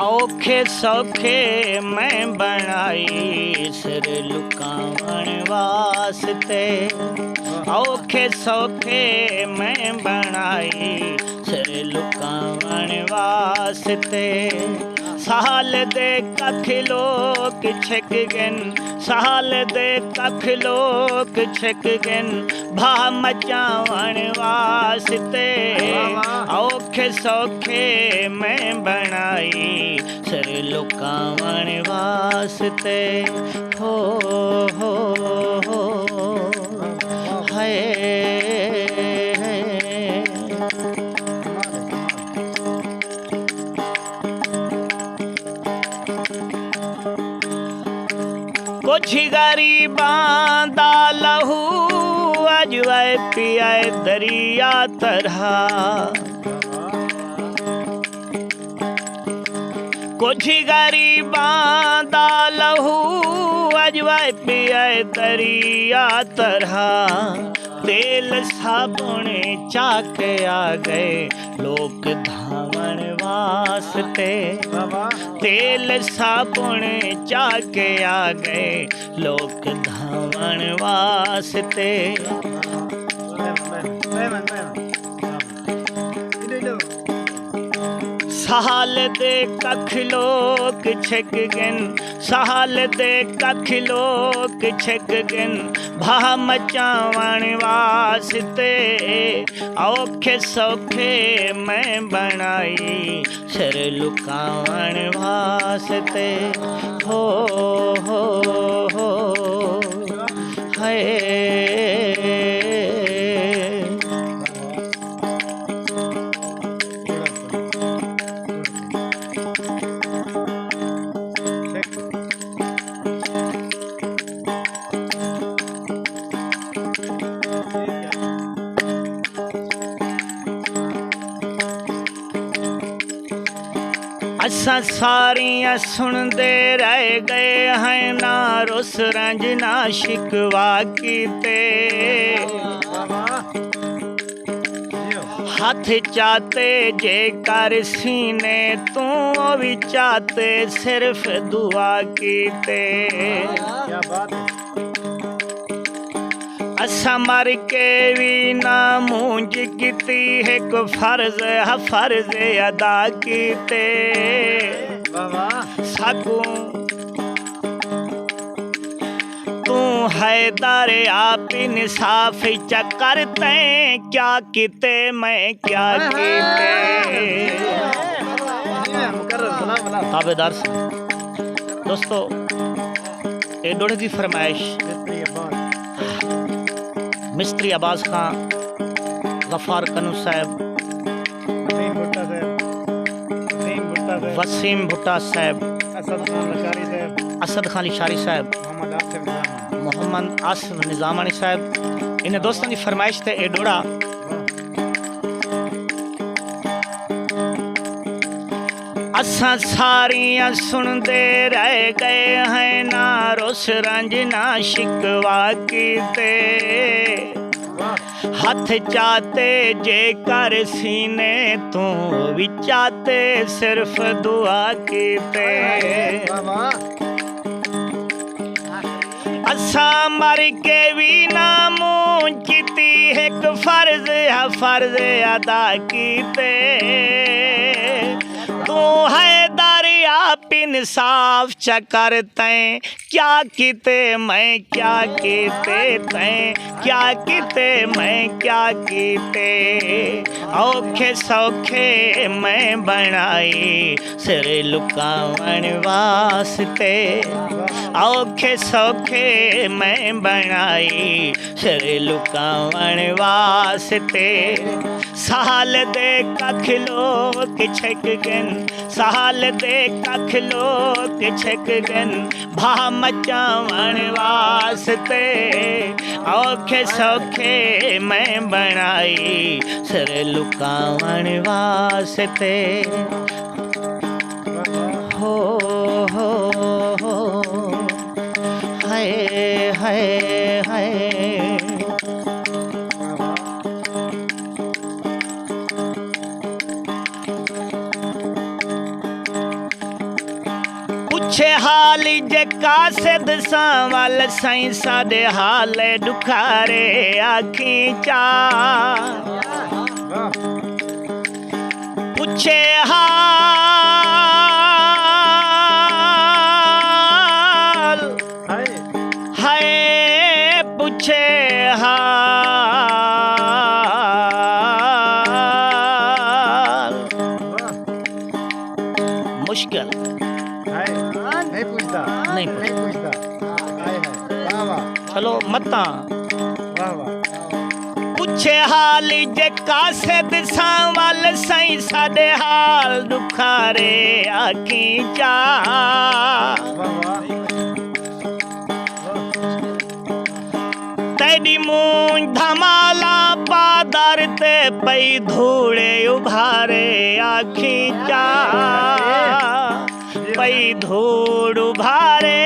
औखे सौखे मैं बनाई सिर लुकावण वास्ते। औखे सौखे मैं बनाई सिर लुकावण वास्ते। साल दे कख लोग छिक गन, साल दे कख लोग छिक गन भा मचावण वास्ते। औखे सौखे मैं बनाई सिर लुकावण वास्ते। हो हाय कुछ गरीबां दा लहू अज वै पियाए दरिया तरह। कुछ गरीबां दा लहू अज वै पियाए दरिया तरह। तेल साबुन चाक आ गए लोग धावण वास्ते। तेल साबुन चाक आ गए लोग धावण वास्ते। साल दे कख लोग छिक गन, साल दे कख लोग छिक गन भा मचावण वास्ते। औखे सौखे मैं बनाई सिर लुकावण वास्ते। हो हाय असा सारियां सुनते रह गए हैं ना रुस रंज ना शिकवा कीते। हाथ चाते जे कर सीने तू भी चाते सिर्फ दुआ कीते। असा मर के भी ना मूंज कीती एक फर्ज है फर्ज अदा कीते। साकू तू हैदर आप इंसाफ चक्कर ते क्या कीते मैं क्या कीते। ताबेदार दोस्तों ये डोड़े की फरमाइश मिस्त्री अब्बास खान, गफ्फार कनू साहब, वसीम भुट्टा साहब, असद खान लिशारी साहब, मोहम्मद आसिफ निजामानी साहब, इन दोस्तों की फरमाइश थे ये डोड़ा असा सारियां सुनते रह गए हैं ना रुस रंज ना शिकवा कीते। हाथ चाते जे कर सीने तू भी चाते सिर्फ दुआ कीते। असा मर के भी ना मूंज कीती एक फर्ज है फर्ज अदा कीते। तू है दरिया इंसाफ चकर तैं क्या कीते मैं क्या कीते तैं क्या कीते मैं क्या कीते। औखे सौखे मैं बनाई सिर लुकावण वास्ते। औखे सौखे मैं बनाई सिर लुकावण वास्ते। साल दे कख लोग छिक गन, साल दे कख लोग छिक गन भा मचावण वास्ते। औखे सौखे मैं बनाई सिर लुकावण वास्ते। हो हाय हाय हाय पुछे हाल जे कासिद सावल साईं साडे हाल दुखारे आखी चा पुछे हाल हाय पुछे हाल मुश्किल नहीं पूछता चलो मता पुछे हाल जे कासिद सावल साईं साडे हाल दुखारे आखी चा तेरी मूंझ धमाला पादर ते पई धूड़े उभारे आखी चा पई धूड़ उभारे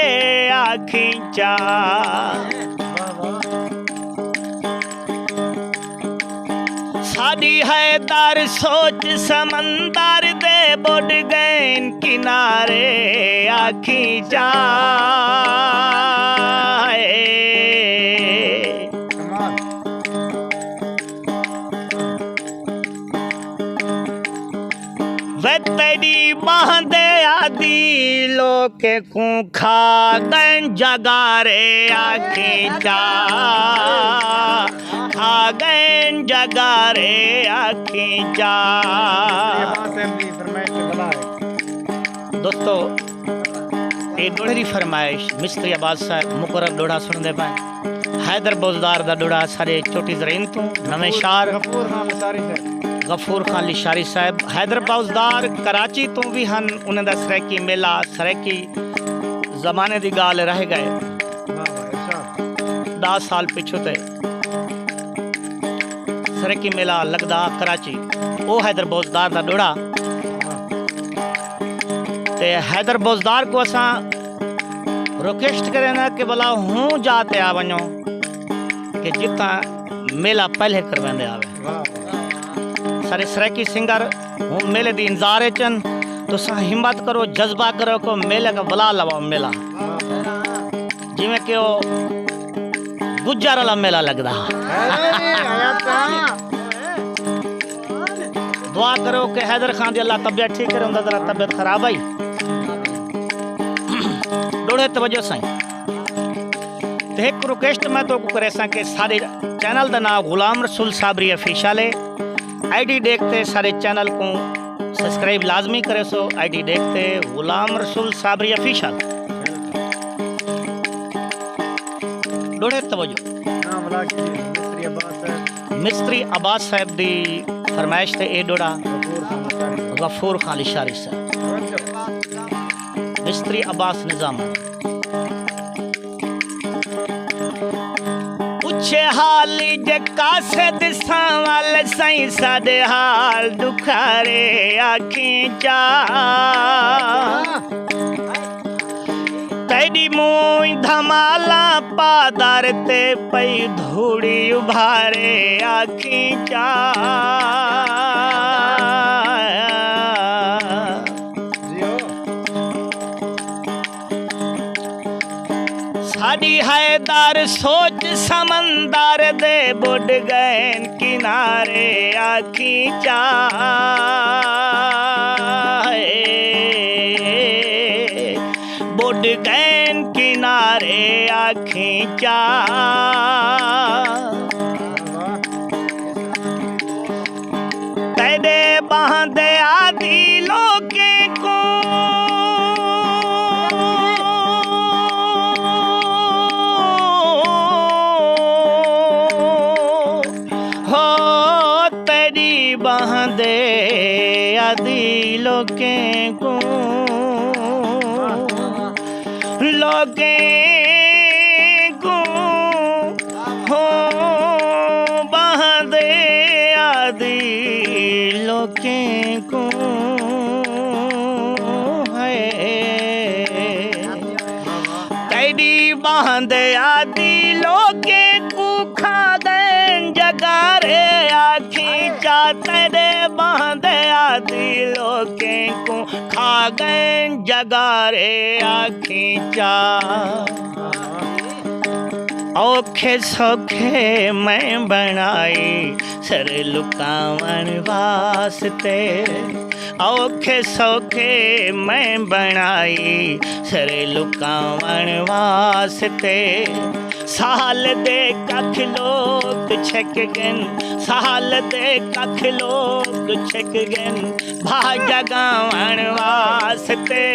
आखी चा साडी है दर सोच समंदर दे बुड़ गए किनारे आखी जा वे तेरी बांधे आदि लोके को खा गए जगारे आखी जा खा गए जगारे आखी जा दोस्तों ये डोड़े की फरमाइश मिस्त्री अब्बास साहब मुकर्रर डोड़ा सुनते पाए हैदर बोजदार दा डोड़ा सारे चोटी जरीन तो नवे शार गफूर खान लिशारी साहब हैदर बोजदार कराची तो भी हन उन्हें दा सरैकी मेला सरैकी जमाने दी गाल रह गए 10 साल पिछू ते सरैकी मेला लगदा कराची ओ हैदर बोजदार दा डोड़ा ते हैदर बोजदार को असा रिक्वेस्ट करे ना कि भला हूँ जाते आ वनो कि जितना मेला पहले करवांदे आवे सारे सरैकी सिंगर हूँ मेले दी इंतजार चन तो सा हिम्मत करो जज्बा करो को मेले का बुला लवाओ मेला जिमें कि वो गुज्जर वाला मेला लगदा दुआ करो कि हैदर खान दी अल्लाह तबीयत ठीक करे उनका जरा तबीयत खराब आई डोड़े तवज्जो साईं ते एक रिक्वेस्ट मैं तो करे सा कि सारे चैनल दा नाम गुलाम रसूल साबरी ऑफिशियल है आईडी देखते सारे चैनल को सब्सक्राइब लाजमी करे सो आईडी देखते गुलाम रसूल साबरी ऑफिशियल डोड़े तवज्जो मिस्त्री अब्बास साहब दी फरमाइश थे ए डोड़ा गफूर खान लिशारी साहब मिस्त्री अब्बास निजाम पुछे हाल जे कासिद सावल साईं साडे हाल दुखारे आखी चा तेरी मूंझ धमाला पादर ते पई धूड़ी उभारे आखी चा साडी है दर सोच समंदर दे बुड़ गए किनारे आखी चा बुड़ गए किनारे आखी चा तेरे बांधे आदि लोके को हो तेरी बांधे आदि लोके को लोगे को हो बांधे आदि लोके को है तेरी बांधे आदि लोके को खा गए जगारे आखी चा तेरे बांधे दिलों को खा गए जगारे आँखें चा औखे सौखे मैं बनाई सर लुकावन वास्ते औखे सौखे मैं बनाई सर लुकावन वास्ते साल दे कख लोग छक गन साल दे कख लोग छक गन भाजा गावन वास्ते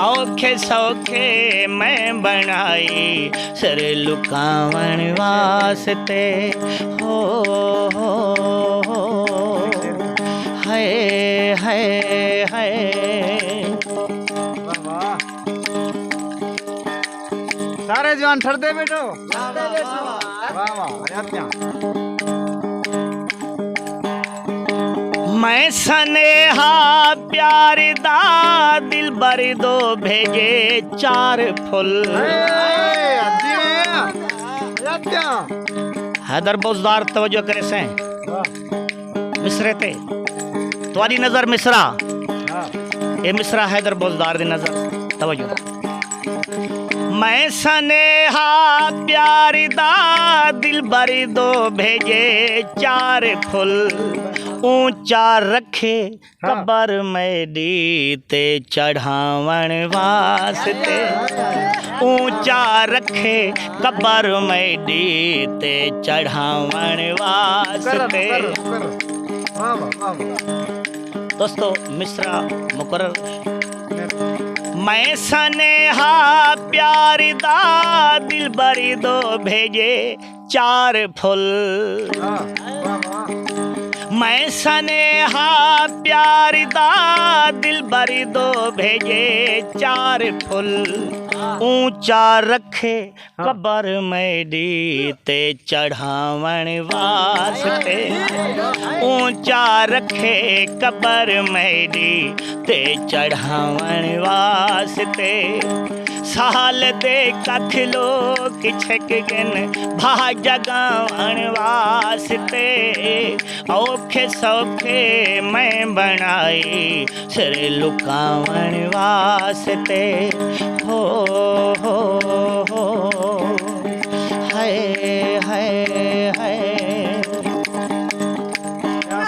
औखे सौखे मैं बनाई सर लुकावन वास्ते हो हाय हाय हाय सारे जवान ठर दे बेटो वाह वाह मैं सनेहा प्यार दा दिल बर दो भेजे 4 फुल हैदर बोजदार तवज्जो करे से मिसरे ते तुम्हारी नजर मिसरा ये मिसरा हैदर बोजदार दी नजर तवज्जो मैं सनेहा प्यार दा दिल बरी दो भेजे 4 फुल ऊंचा रखे कबर मेरी ते चढ़ावन वास्ते ऊंचा रखे कबर मेरी ते चढ़ावन वास्ते दोस्तों मिसरा मुकर्रर मैं सनेहा प्यार दा दिल बरी दो भेजे 4 फुल मैं सनेहा प्यार दा दिल बरी दो भेजे 4 फुल ऊंचा रखे कबर मेरी ते चढ़ावन वास्ते ऊंचा रखे कबर मेरी ते चढ़ावन वास्ते साल दे कख लोग छक गन भाजा गावन वास्ते औखे सौखे मैं बनाई सिर लुकावन वास्ते हो हाय हाय हाय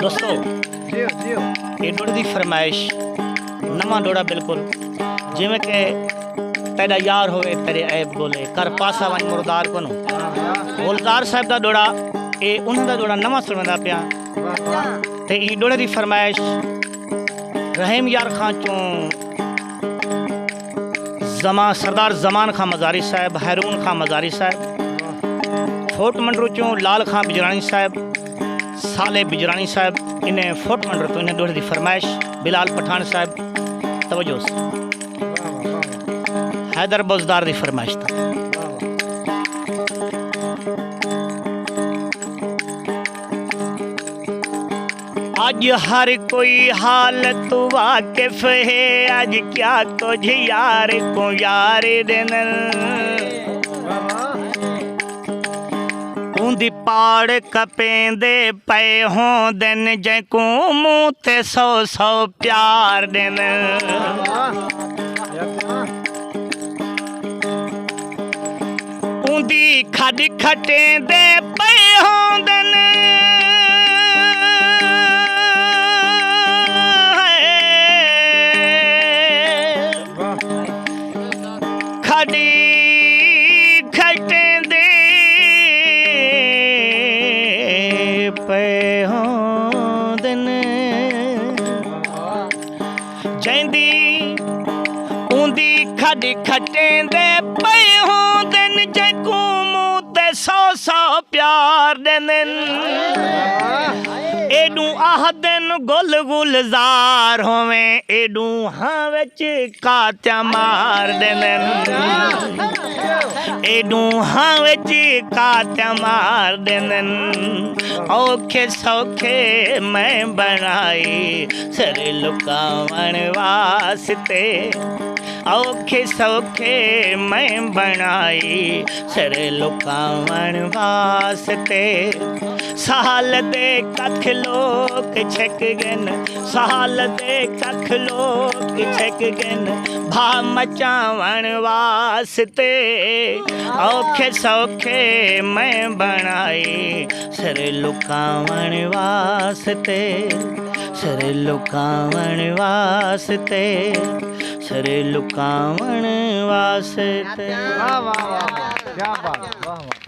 दोस्तों ये डोड़े की फरमाइश नवा डोड़ा बिल्कुल जिमें के तेरा यार होवे तेरे ऐब बोले कर पासा वन मुर्दार को गोलदार साहब का डोड़ा ये उन्होंने डोड़ा नवा सुनदा पिया ते ई डोड़े की फरमाइश रहीम यार खां चों सरदार जमान खां मजारी साहब हैरून खां मजारी साहब फोर्ट मंडरू चों लाल खां बिजरानी साहब साले बिजरानी साहब इन्हें फोर्ट मंडरू तो इन्हें डोड़े की फरमाइश बिलाल पठान साहब तवज्जो हैदर बोजदार दी फरमाइश था आज हर कोई हालत वाकिफ है आज क्या कुछ यार को यार दिन ऊंदी पाड़ कपेंदे पे हों दिन जैको मुँह ते 100 प्यार दिन ऊंदी खड खटेंदे पे हों दिन खड़ी खटेंदे पे हों दिन जैंदी ऊंदी खड खटेंदे पे हों दिन जैको मुँह ते 100 प्यार दिन एडू आह दिन गुल गुलजार होवे एडू हाँ विच कात्या मार दिन एडू हाँ विच कात्या मार दिन औखे सौखे मैं बनाई सर लुकावन वास्ते औखे सौखे मैं बनाई सिर लुकावण वास्ते साल दे कख लोक छक गन साल दे कख लोक छक गन भा मचावण वास्ते औखे सौखे मैं बनाई सिर लुकावण वास्ते सिर लुकावण वास्ते सिर लुकावण वास्ते वाह वाह वाह क्या बात वाह वाह